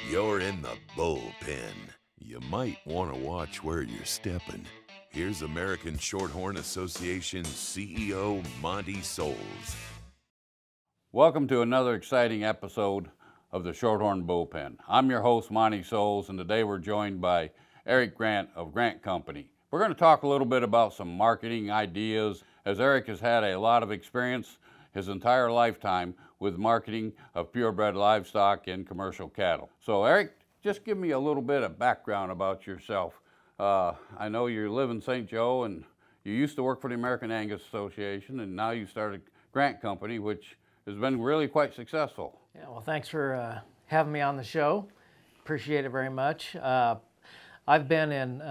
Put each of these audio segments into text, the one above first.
You're in the bullpen. You might want to watch where you're stepping. Here's American Shorthorn Association CEO Monty Souls. Welcome to another exciting episode of the Shorthorn Bullpen. I'm your host, Monty Souls, and today we're joined by Eric Grant of Grant Company. We're going to talk a little bit about some marketing ideas, as Eric has had a lot of experience his entire lifetime with marketing of purebred livestock and commercial cattle. So Eric, just give me a little bit of background about yourself. I know you live in St. Joe and you used to work for the American Angus Association, and now you started Grant Company, which has been really quite successful. Yeah, well, thanks for having me on the show. Appreciate it very much. I've been in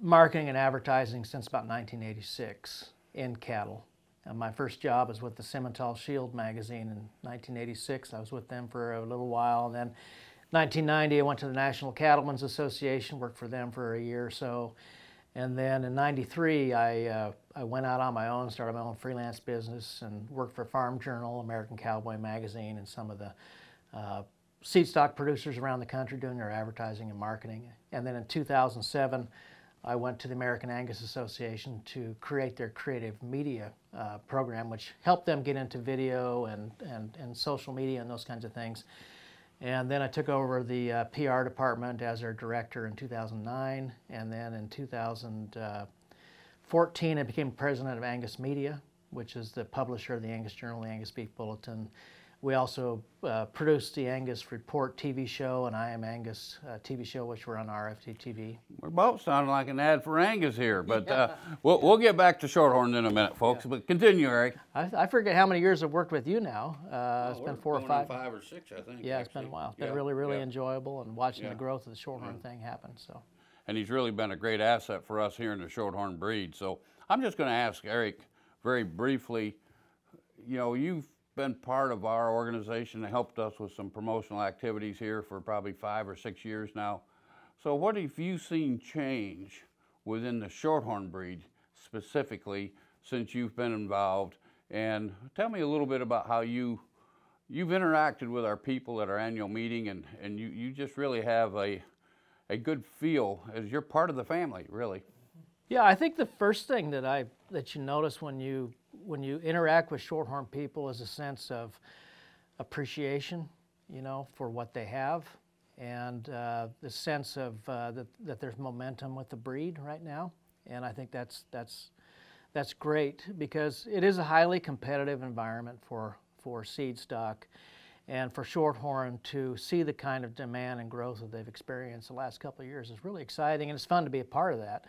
marketing and advertising since about 1986 in cattle. My first job was with the Simmental Shield magazine in 1986. I was with them for a little while, and then 1990 I went to the National Cattlemen's Association, worked for them for a year or so. And then in 93, I went out on my own, started my own freelance business, and worked for Farm Journal, American Cowboy Magazine, and some of the seed stock producers around the country doing their advertising and marketing. And then in 2007, I went to the American Angus Association to create their creative media program, which helped them get into video and social media and those kinds of things. And then I took over the PR department as their director in 2009. And then in 2014, I became president of Angus Media, which is the publisher of the Angus Journal, the Angus Beef Bulletin. We also produced the Angus Report TV show and I Am Angus TV show, which were on RFD TV. We're both sounding like an ad for Angus here, but we'll get back to Shorthorn in a minute, folks. But continue, Eric. I forget how many years I've worked with you now. It's been 4 or 5. 5 or 6, I think. Yeah, it's been a while. It's been really enjoyable, and watching the growth of the Shorthorn thing happen. So. And he's really been a great asset for us here in the Shorthorn breed. So I'm just going to ask Eric very briefly, you know, you've been part of our organization and helped us with some promotional activities here for probably 5 or 6 years now. So what have you seen change within the Shorthorn breed specifically since you've been involved? And tell me a little bit about how you've interacted with our people at our annual meeting, and you just really have a good feel as you're part of the family, really. Yeah, I think the first thing that you notice when you interact with Shorthorn people is a sense of appreciation, you know, for what they have, and the sense of that there's momentum with the breed right now. And I think that's great, because it is a highly competitive environment for seed stock, and for Shorthorn to see the kind of demand and growth that they've experienced the last couple of years is really exciting, and it's fun to be a part of that.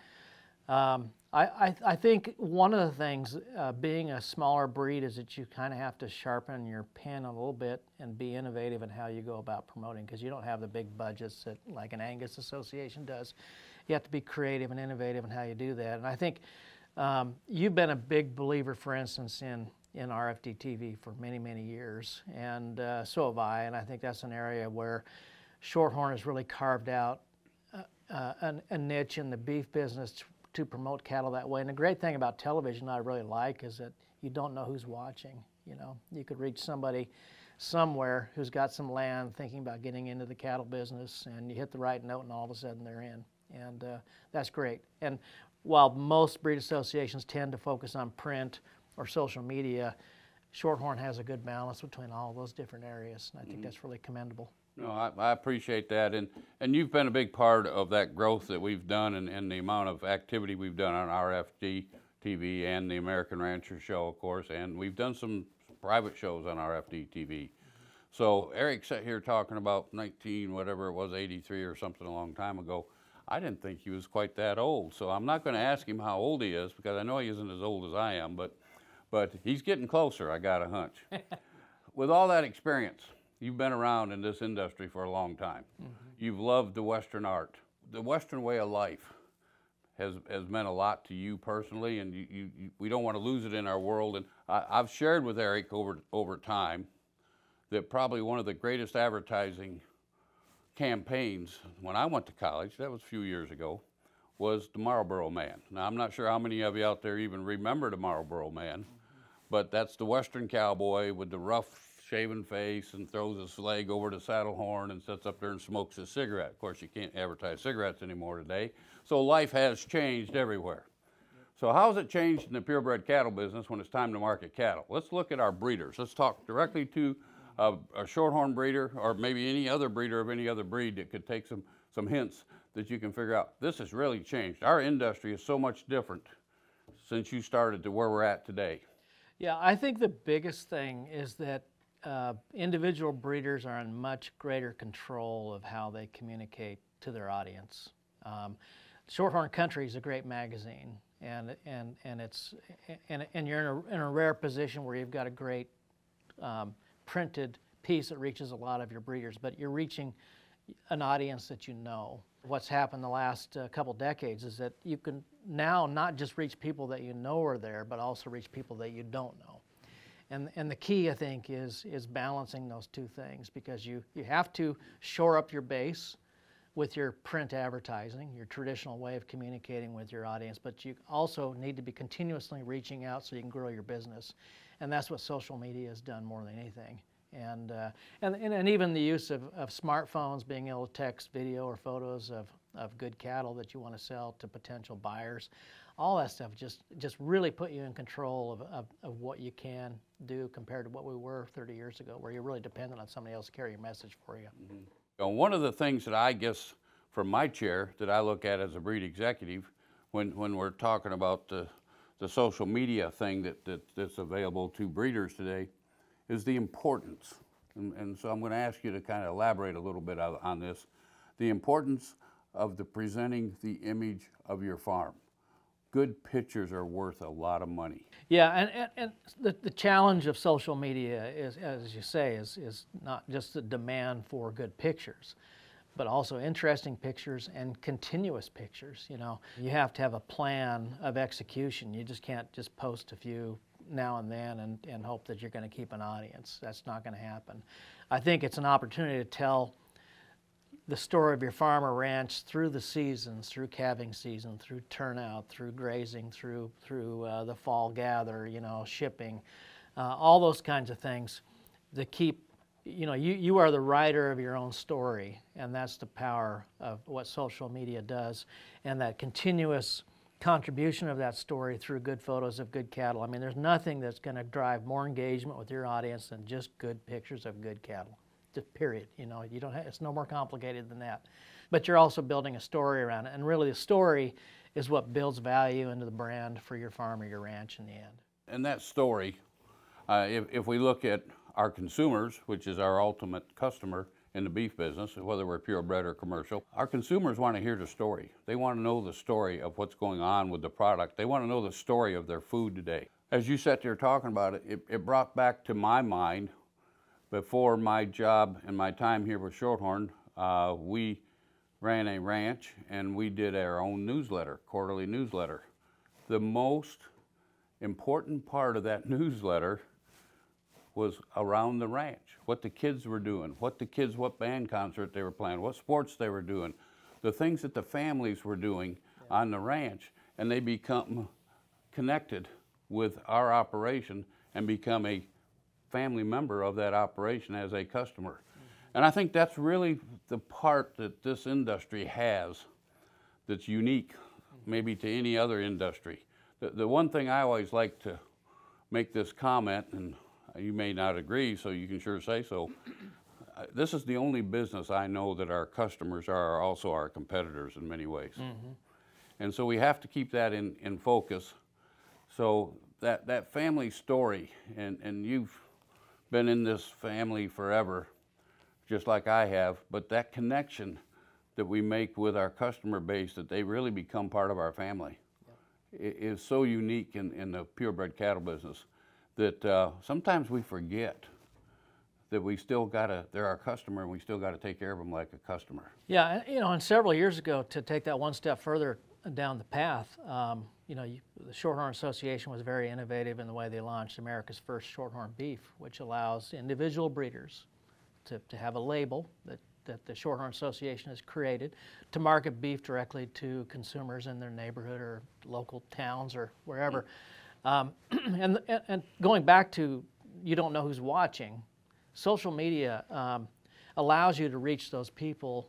I think one of the things, being a smaller breed, is that you kind of have to sharpen your pen a little bit and be innovative in how you go about promoting, because you don't have the big budgets that like an Angus Association does. You have to be creative and innovative in how you do that. And I think you've been a big believer, for instance, in RFD TV for many, many years, and so have I. And I think that's an area where Shorthorn has really carved out a niche in the beef business to promote cattle that way. And the great thing about television I really like is that you don't know who's watching. You know, you could reach somebody somewhere who's got some land thinking about getting into the cattle business, and you hit the right note and all of a sudden they're in. And that's great. And while most breed associations tend to focus on print or social media, Shorthorn has a good balance between all those different areas, and I think that's really commendable. No, I appreciate that, and you've been a big part of that growth that we've done, and the amount of activity we've done on RFD TV and the American Rancher Show, of course, and we've done some private shows on RFD TV. So Eric sat here talking about 83 or something a long time ago. I didn't think he was quite that old, so I'm not going to ask him how old he is, because I know he isn't as old as I am, but he's getting closer, I got a hunch. With all that experience, you've been around in this industry for a long time. Mm-hmm. You've loved the Western art. The Western way of life has meant a lot to you personally, and we don't want to lose it in our world. And I've shared with Eric over time that probably one of the greatest advertising campaigns when I went to college, that was a few years ago, was the Marlboro Man. Now, I'm not sure how many of you out there even remember the Marlboro Man, but that's the Western cowboy with the rough shaven face and throws his leg over the saddle horn and sits up there and smokes a cigarette. Of course, you can't advertise cigarettes anymore today. So life has changed everywhere. So how has it changed in the purebred cattle business when it's time to market cattle? Let's look at our breeders. Let's talk directly to a shorthorn breeder, or maybe any other breeder of any other breed that could take some hints that you can figure out. This has really changed. Our industry is so much different since you started to where we're at today. Yeah, I think the biggest thing is that individual breeders are in much greater control of how they communicate to their audience. Shorthorn Country is a great magazine, and you're in a rare position where you've got a great printed piece that reaches a lot of your breeders, but you're reaching an audience that you know. What's happened the last couple decades is that you can now not just reach people that you know are there, but also reach people that you don't know. And the key, I think, is balancing those two things, because you have to shore up your base with your print advertising, your traditional way of communicating with your audience, but you also need to be continuously reaching out so you can grow your business. And that's what social media has done more than anything. And even the use of smartphones, being able to text video or photos of good cattle that you want to sell to potential buyers, all that stuff just really put you in control of what you can do compared to what we were 30 years ago, where you're really dependent on somebody else to carry your message for you. Mm-hmm. One of the things that I guess from my chair that I look at as a breed executive when we're talking about the social media thing that's available to breeders today is the importance. And so I'm going to ask you to kind of elaborate a little bit on this. The importance of presenting the image of your farm. Good pictures are worth a lot of money. Yeah, and the challenge of social media is, as you say, is not just the demand for good pictures, but also interesting pictures and continuous pictures. You know, you have to have a plan of execution. You just can't just post a few now and then and hope that you're going to keep an audience. That's not going to happen. I think it's an opportunity to tell the story of your farm or ranch through the seasons, through calving season, through turnout, through grazing, through the fall gather, you know, shipping, all those kinds of things. To keep, you know, you are the writer of your own story, and that's the power of what social media does, and that continuous contribution of that story through good photos of good cattle. I mean, there's nothing that's going to drive more engagement with your audience than just good pictures of good cattle. Just period. You know, you don't have, it's no more complicated than that. But you're also building a story around it, and really the story is what builds value into the brand for your farm or your ranch in the end. And that story, if we look at our consumers, which is our ultimate customer in the beef business, whether we're purebred or commercial, our consumers want to hear the story. They want to know the story of what's going on with the product. They want to know the story of their food today. As you sat there talking about it, it brought back to my mind, before my job and my time here with Shorthorn, we ran a ranch and we did our own newsletter, quarterly newsletter. The most important part of that newsletter was around the ranch, what the kids were doing, what band concert they were playing, what sports they were doing, the things that the families were doing on the ranch, and they become connected with our operation and become a family member of that operation as a customer. And I think that's really the part that this industry has that's unique maybe to any other industry. The one thing I always like to make this comment, and you may not agree, so you can sure say so, this is the only business I know that our customers are also our competitors in many ways. Mm-hmm. And so we have to keep that in focus. So that family story, and you've been in this family forever, just like I have, but that connection that we make with our customer base, that they really become part of our family, is so unique in the purebred cattle business that sometimes we forget that we still gotta, they're our customer and we still gotta take care of them like a customer. Yeah, you know, and several years ago, to take that one step further down the path, you know, the Shorthorn Association was very innovative in the way they launched America's first shorthorn beef, which allows individual breeders to have a label that the Shorthorn Association has created to market beef directly to consumers in their neighborhood or local towns or wherever. And going back to you don't know who's watching, social media allows you to reach those people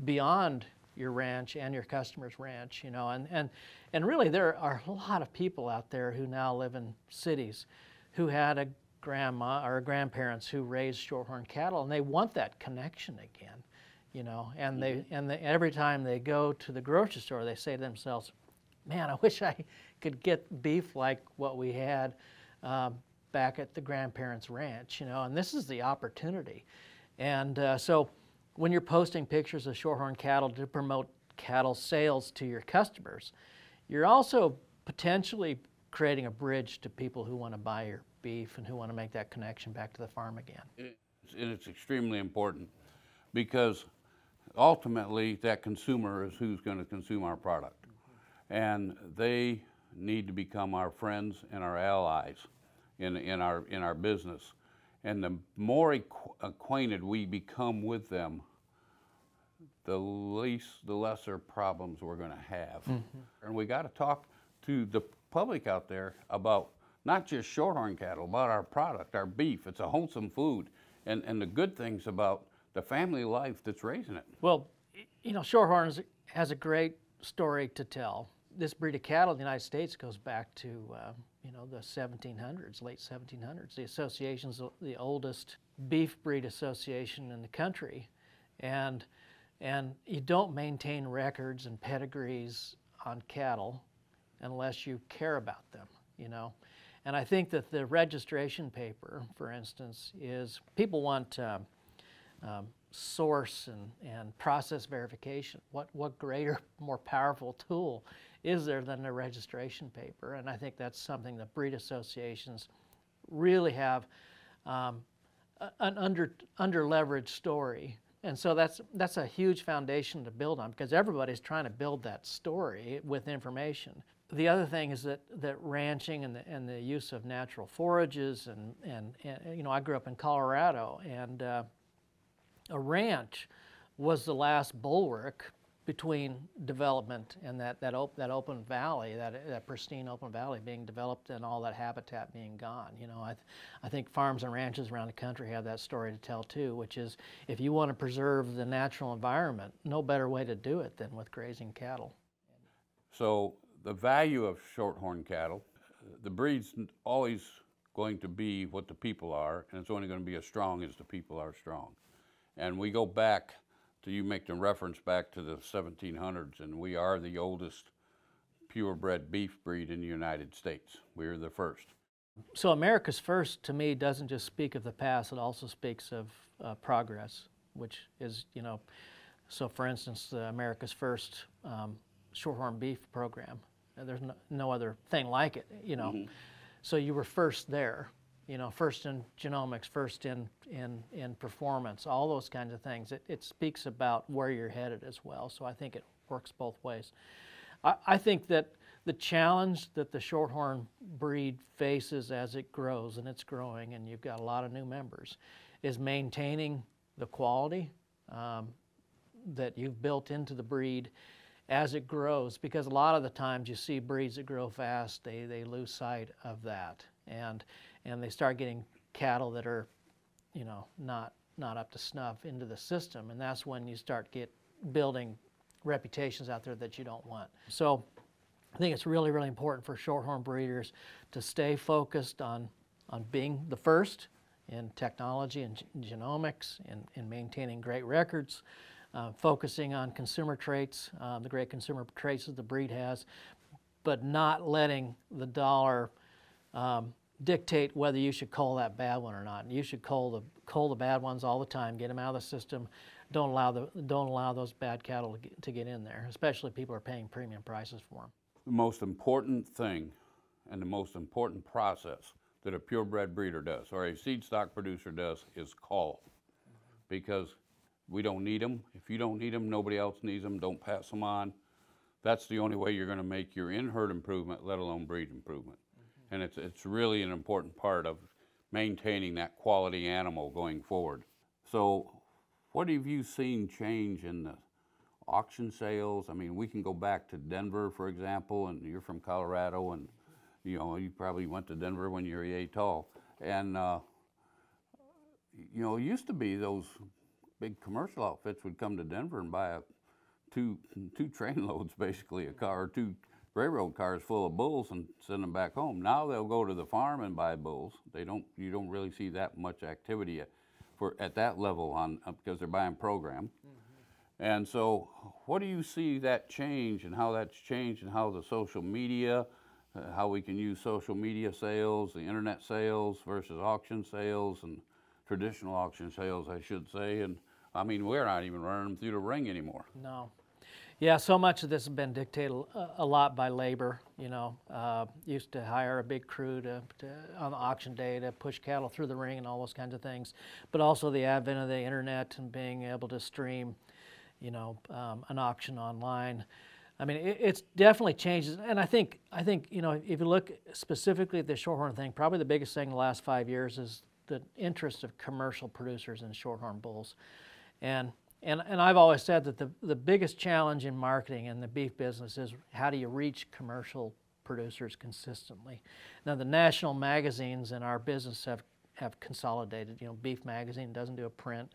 beyond your ranch and your customer's ranch, you know, and really there are a lot of people out there who now live in cities who had a grandma or grandparents who raised shorthorn cattle, and they want that connection again, you know, and they every time they go to the grocery store, they say to themselves, man, I wish I could get beef like what we had back at the grandparents' ranch, you know, and this is the opportunity. And so when you're posting pictures of shorthorn cattle to promote cattle sales to your customers, you're also potentially creating a bridge to people who want to buy your beef and who want to make that connection back to the farm again. And it's extremely important because ultimately that consumer is who's going to consume our product. And they need to become our friends and our allies in our business. And the more acquainted we become with them, the lesser problems we're going to have. And we got to talk to the public out there about not just shorthorn cattle, about our product, our beef. It's a wholesome food, and the good things about the family life that's raising it. Well, you know, Shorthorn has a great story to tell. This breed of cattle in the United States goes back to, you know, the 1700s, late 1700s. The association's the oldest beef breed association in the country, and you don't maintain records and pedigrees on cattle unless you care about them, you know. And I think that the registration paper, for instance, is people want source and process verification. What greater, more powerful tool is there than a registration paper? And I think that's something that breed associations really have an under-leveraged story. And so that's a huge foundation to build on, because everybody's trying to build that story with information. The other thing is that ranching and the use of natural forages and you know, I grew up in Colorado, and a ranch was the last bulwark between development and that open valley, that pristine open valley being developed and all that habitat being gone. You know, I think farms and ranches around the country have that story to tell too, which is if you want to preserve the natural environment, no better way to do it than with grazing cattle. So the value of shorthorn cattle, the breed's always going to be what the people are, and it's only going to be as strong as the people are strong. And we go back to, you make the reference back to the 1700s, and we are the oldest purebred beef breed in the United States. We're the first. So America's First, to me, doesn't just speak of the past, it also speaks of progress, which is, you know, so for instance, the America's First shorthorn beef program, there's no other thing like it, you know. So you were first there, you know, first in genomics, first in performance, all those kinds of things. It speaks about where you're headed as well, so I think it works both ways. I think that the challenge that the shorthorn breed faces as it grows, and it's growing, and you've got a lot of new members, is maintaining the quality that you've built into the breed as it grows, because a lot of the times you see breeds that grow fast, they lose sight of that, and they start getting cattle that are, you know, not up to snuff into the system, and that's when you start building reputations out there that you don't want. So I think it's really, really important for shorthorn breeders to stay focused on being the first in technology and genomics, and maintaining great records, focusing on consumer traits, the great consumer traits that the breed has, but not letting the dollar dictate whether you should cull that bad one or not. You should cull the bad ones all the time, get them out of the system. Don't allow those bad cattle to get in there, especially if people are paying premium prices for them. The most important thing and the most important process that a purebred breeder does, or a seed stock producer does, is cull, because we don't need them. If you don't need them, nobody else needs them. Don't pass them on. That's the only way you're going to make your in-herd improvement, let alone breed improvement. And it's really an important part of maintaining that quality animal going forward. So what have you seen change in the auction sales? I mean, we can go back to Denver, for example, and you're from Colorado, and you know, you probably went to Denver when you were yay tall. And you know, it used to be those big commercial outfits would come to Denver and buy two train loads, basically, a car, or two railroad cars full of bulls and send them back home. Now they'll go to the farm and buy bulls. You don't really see that much activity at that level because they're buying program. And so what do you see that change, and how that's changed, and how the social media, how we can use social media sales, the internet sales versus auction sales, and traditional auction sales, I should say. And I mean, we're not even running them through the ring anymore. No. Yeah, so much of this has been dictated a lot by labor. You know, used to hire a big crew on the auction day to push cattle through the ring and all those kinds of things. But also the advent of the internet and being able to stream, you know, an auction online. I mean, it's definitely changes. And I think you know, if you look specifically at the shorthorn thing, probably the biggest thing in the last 5 years is the interest of commercial producers in shorthorn bulls. And I've always said that the biggest challenge in marketing in the beef business is how do you reach commercial producers consistently. Now, the national magazines in our business have consolidated. You know, Beef Magazine doesn't do a print.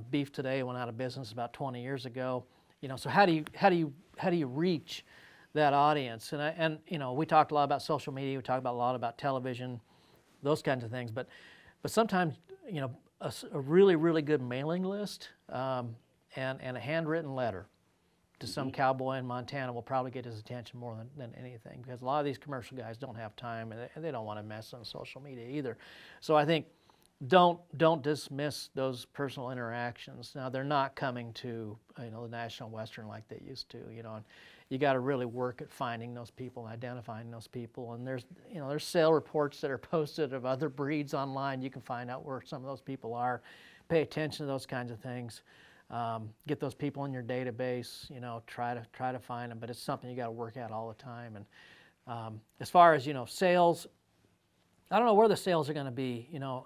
Beef Today went out of business about 20 years ago. You know, so how do you reach that audience? And you know, we talked a lot about social media. We talked a lot about television, those kinds of things. But sometimes, you know, a really, really good mailing list and a handwritten letter to some cowboy in Montana will probably get his attention more than anything, because a lot of these commercial guys don't have time, and they don't want to mess on social media either. So I think don't dismiss those personal interactions. Now, they're not coming to, you know, the National Western like they used to, you know, and you got to really work at finding those people, identifying those people. And there's sale reports that are posted of other breeds online. You can find out where some of those people are. Pay attention to those kinds of things. Get those people in your database. You know, try to find them. But it's something you got to work at all the time. And as far as, you know, sales, I don't know where the sales are going to be, you know,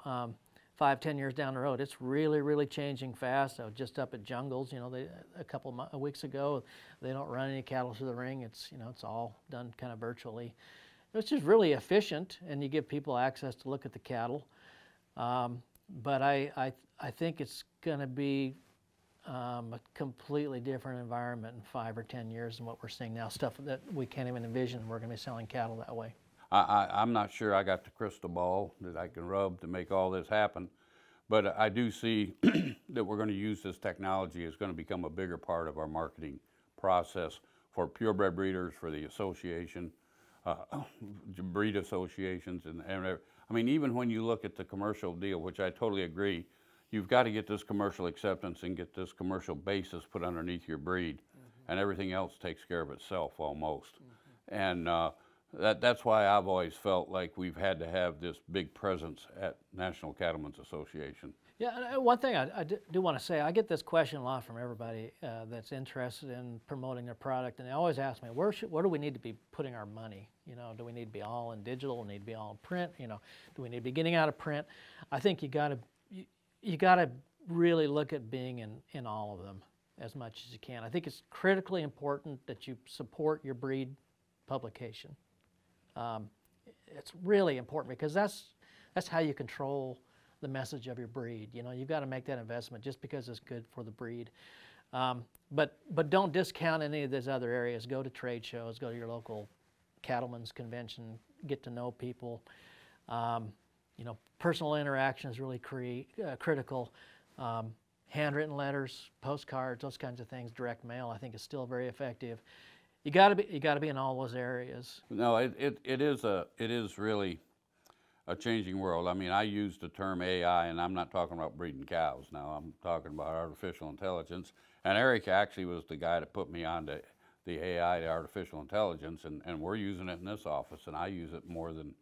5-10 years down the road. It's really, really changing fast. I was just up at Jungles, you know, a couple of weeks ago. They don't run any cattle through the ring. It's, you know, it's all done kind of virtually. It's just really efficient, and you give people access to look at the cattle. But I think it's going to be a completely different environment in 5 or 10 years than what we're seeing now. Stuff that we can't even envision we're going to be selling cattle that way. I'm not sure I got the crystal ball that I can rub to make all this happen, but I do see that we're going to use this technology. It's going to become a bigger part of our marketing process for purebred breeders, for the association, breed associations, and I mean, even when you look at the commercial deal, which I totally agree, you've got to get this commercial acceptance and get this commercial basis put underneath your breed, and everything else takes care of itself almost. And that's why I've always felt like we've had to have this big presence at National Cattlemen's Association. Yeah, one thing I do want to say, I get this question a lot from everybody that's interested in promoting their product, and they always ask me, where do we need to be putting our money? You know, do we need to be all in digital? Do we need to be all in print? You know, do we need to be getting out of print? I think you got to really look at being in all of them as much as you can. I think it's critically important that you support your breed publication. It's really important, because that's how you control the message of your breed. You know, you've got to make that investment just because it's good for the breed. But don't discount any of these other areas. Go to trade shows, go to your local cattlemen's convention, get to know people. You know, personal interaction is really critical. Handwritten letters, postcards, those kinds of things, direct mail, I think is still very effective. You got to be in all those areas. No, it is really a changing world. I mean, I use the term AI, and I'm not talking about breeding cows now. I'm talking about artificial intelligence. And Eric actually was the guy that put me on to the AI, the artificial intelligence, and we're using it in this office, and I use it more than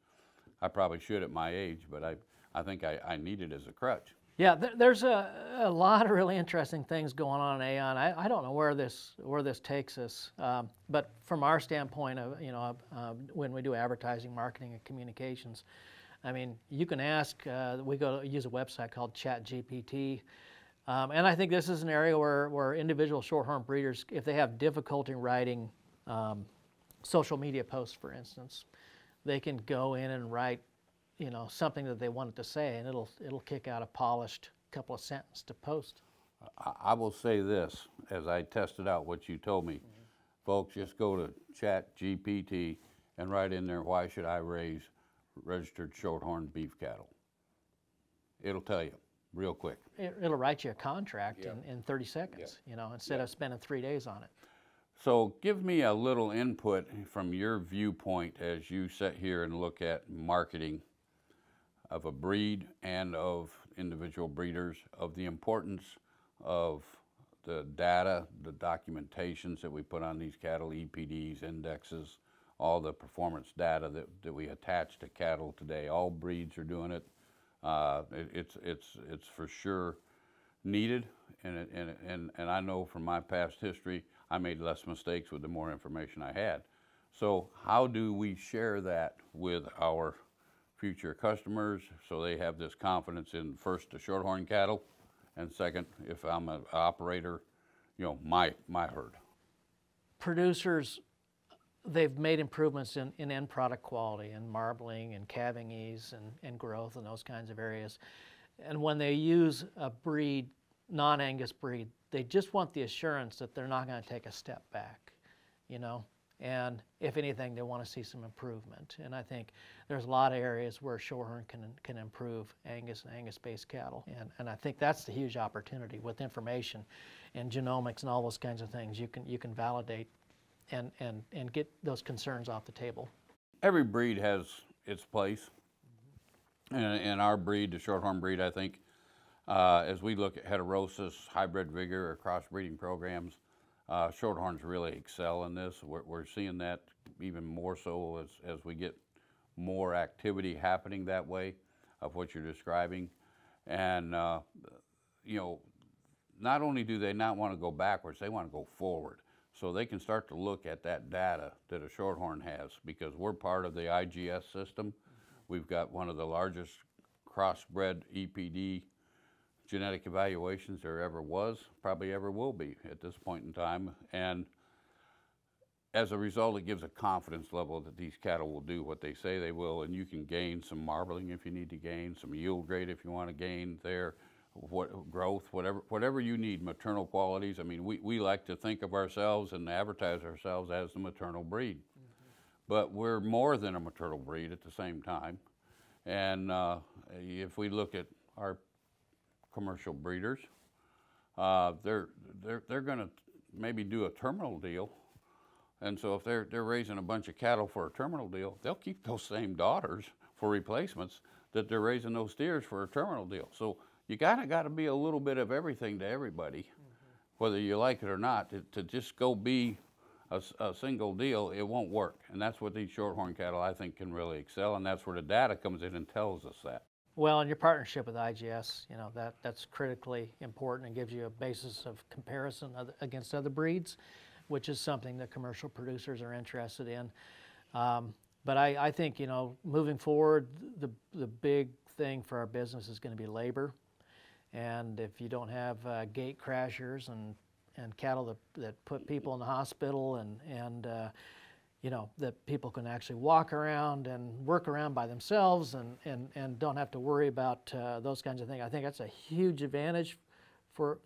I probably should at my age, but I think I need it as a crutch. Yeah, there's a lot of really interesting things going on in AI, and I don't know where this takes us. But from our standpoint, you know, when we do advertising, marketing, and communications, I mean, you can ask. We use a website called ChatGPT, and I think this is an area where individual shorthorn breeders, if they have difficulty writing social media posts, for instance, they can go in and write you know, something that they wanted to say, and it'll kick out a polished couple of sentences to post. I will say this, as I tested out what you told me. Folks, just go to ChatGPT and write in there, why should I raise registered shorthorn beef cattle? It'll tell you real quick. It'll write you a contract Yeah. in 30 seconds, Yeah. you know, instead Yeah. of spending 3 days on it. So give me a little input from your viewpoint as you sit here and look at marketing of a breed and of individual breeders, of the importance of the data, the documentations that we put on these cattle, EPDs, indexes, all the performance data that we attach to cattle today. All breeds are doing it. It's for sure needed, and I know from my past history, I made less mistakes with the more information I had. So how do we share that with our future customers so they have this confidence in, first, the shorthorn cattle, and second, if I'm an operator, you know, my herd? Producers, they've made improvements in end product quality and marbling and calving ease and growth and those kinds of areas. And when they use a breed, non-Angus breed, they just want the assurance that they're not going to take a step back, you know. And if anything, they want to see some improvement. And I think there's a lot of areas where shorthorn can improve Angus and Angus-based cattle. And I think that's the huge opportunity with information and genomics and all those kinds of things. You can validate and get those concerns off the table. Every breed has its place. And our breed, the shorthorn breed, I think, as we look at heterosis, hybrid vigor, or crossbreeding programs, shorthorns really excel in this. We're seeing that even more so as we get more activity happening that way of what you're describing. And, you know, not only do they not want to go backwards, they want to go forward. So they can start to look at that data that a shorthorn has, because we're part of the IGS system. We've got one of the largest crossbred EPD genetic evaluations there ever was, probably ever will be at this point in time. And as a result, it gives a confidence level that these cattle will do what they say they will, and you can gain some marbling if you need to gain, some yield grade if you want to gain there, growth, whatever you need, maternal qualities. I mean, we like to think of ourselves and advertise ourselves as the maternal breed. But we're more than a maternal breed at the same time. And if we look at our commercial breeders, they're going to maybe do a terminal deal. And so if they're raising a bunch of cattle for a terminal deal, they'll keep those same daughters for replacements that they're raising those steers for a terminal deal. So you got to be a little bit of everything to everybody, whether you like it or not. To just go be a single deal, it won't work. And that's what these shorthorn cattle, I think, can really excel, and that's where the data comes in and tells us that. Well, in your partnership with IGS, you know, that's critically important and gives you a basis of comparison against other breeds, which is something that commercial producers are interested in. But I think, you know, moving forward, the big thing for our business is going to be labor. And if you don't have gate crashers and cattle that put people in the hospital and you know, that people can actually walk around and work around by themselves and don't have to worry about those kinds of things. I think that's a huge advantage for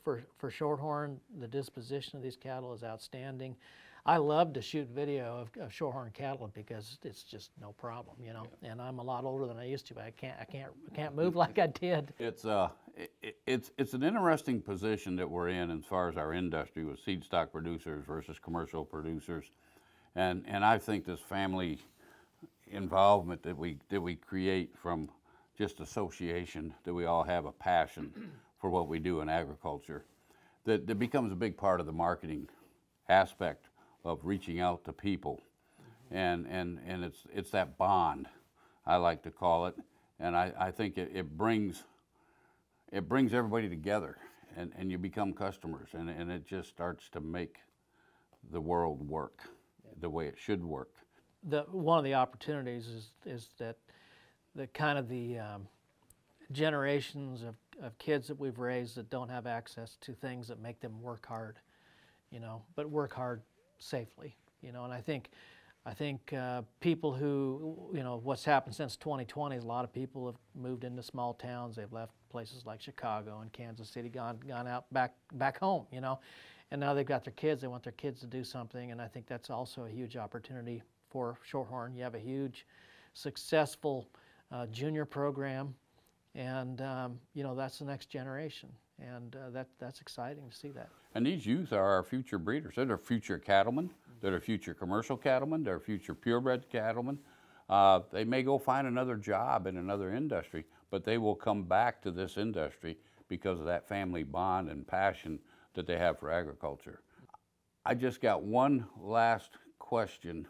shorthorn. The disposition of these cattle is outstanding. I love to shoot video of shorthorn cattle because it's just no problem, you know. Yeah. And I'm a lot older than I used to, but I can't move like I did. It's an interesting position that we're in as far as our industry with seed stock producers versus commercial producers, and I think this family involvement that we create from just association, that we all have a passion for what we do in agriculture, that becomes a big part of the marketing aspect of reaching out to people, and it's that bond, I like to call it, and I think it brings everybody together, and you become customers, and it just starts to make the world work the way it should work. One of the opportunities is that the kind of the generations of kids that we've raised that don't have access to things that make them work hard, you know, but work hard safely, you know. And I think I think people who, what's happened since 2020 is a lot of people have moved into small towns. They've left places like Chicago and Kansas City, gone out back home, and now they've got their kids. They want their kids to do something, and I think that's also a huge opportunity for Shorthorn. You have a huge, successful junior program, and that's the next generation, and that's exciting to see that. And these youth are our future breeders. They're our future cattlemen. They're our future commercial cattlemen. They're our future purebred cattlemen. They may go find another job in another industry, but they will come back to this industry because of that family bond and passion that they have for agriculture. I just got one last question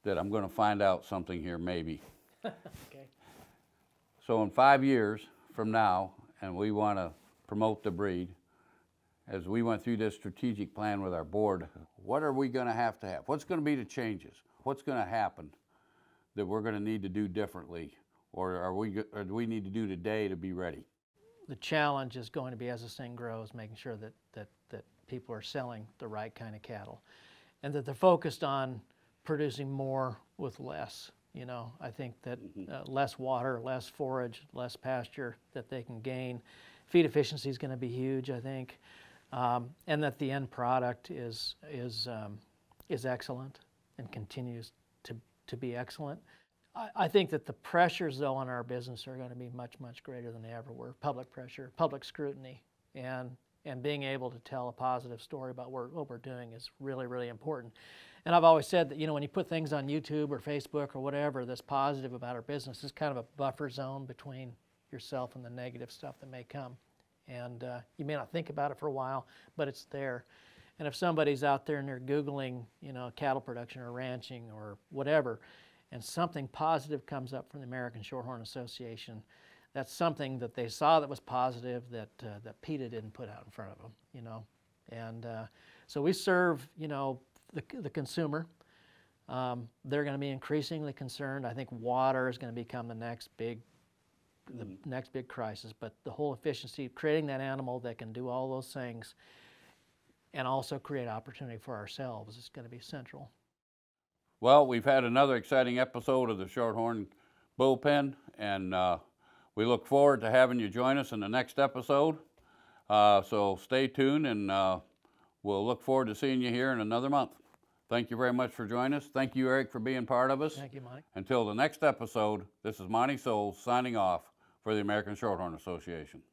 that I'm going to find out something here maybe. Okay. So in 5 years from now, and we want to promote the breed, as we went through this strategic plan with our board, what are we going to have? What's going to be the changes? What's going to happen that we're going to need to do differently, or do we need to do today to be ready? The challenge is going to be, as this thing grows, making sure that people are selling the right kind of cattle, and that they're focused on producing more with less. I think that less water, less forage, less pasture that they can gain. Feed efficiency is going to be huge, I think, and that the end product is excellent and continues to be excellent. I think that the pressures, though, on our business are going to be much, much greater than they ever were. Public pressure, public scrutiny, and being able to tell a positive story about what we're doing is really, really important. And I've always said that, when you put things on YouTube or Facebook or whatever that's positive about our business, it's kind of a buffer zone between yourself and the negative stuff that may come. And you may not think about it for a while, but it's there. And if somebody's out there and they're Googling, cattle production or ranching or whatever, and something positive comes up from the American Shorthorn Association, that's something that they saw that was positive that PETA didn't put out in front of them, And so we serve, the consumer. They're going to be increasingly concerned. I think water is going to become the next big crisis, but the whole efficiency, creating that animal that can do all those things and also create opportunity for ourselves is going to be central. Well, we've had another exciting episode of the Shorthorn Bullpen, and we look forward to having you join us in the next episode. So stay tuned, and we'll look forward to seeing you here in another month. Thank you very much for joining us. Thank you, Eric, for being part of us. Thank you, Mike. Until the next episode, this is Monty Souls signing off for the American Shorthorn Association.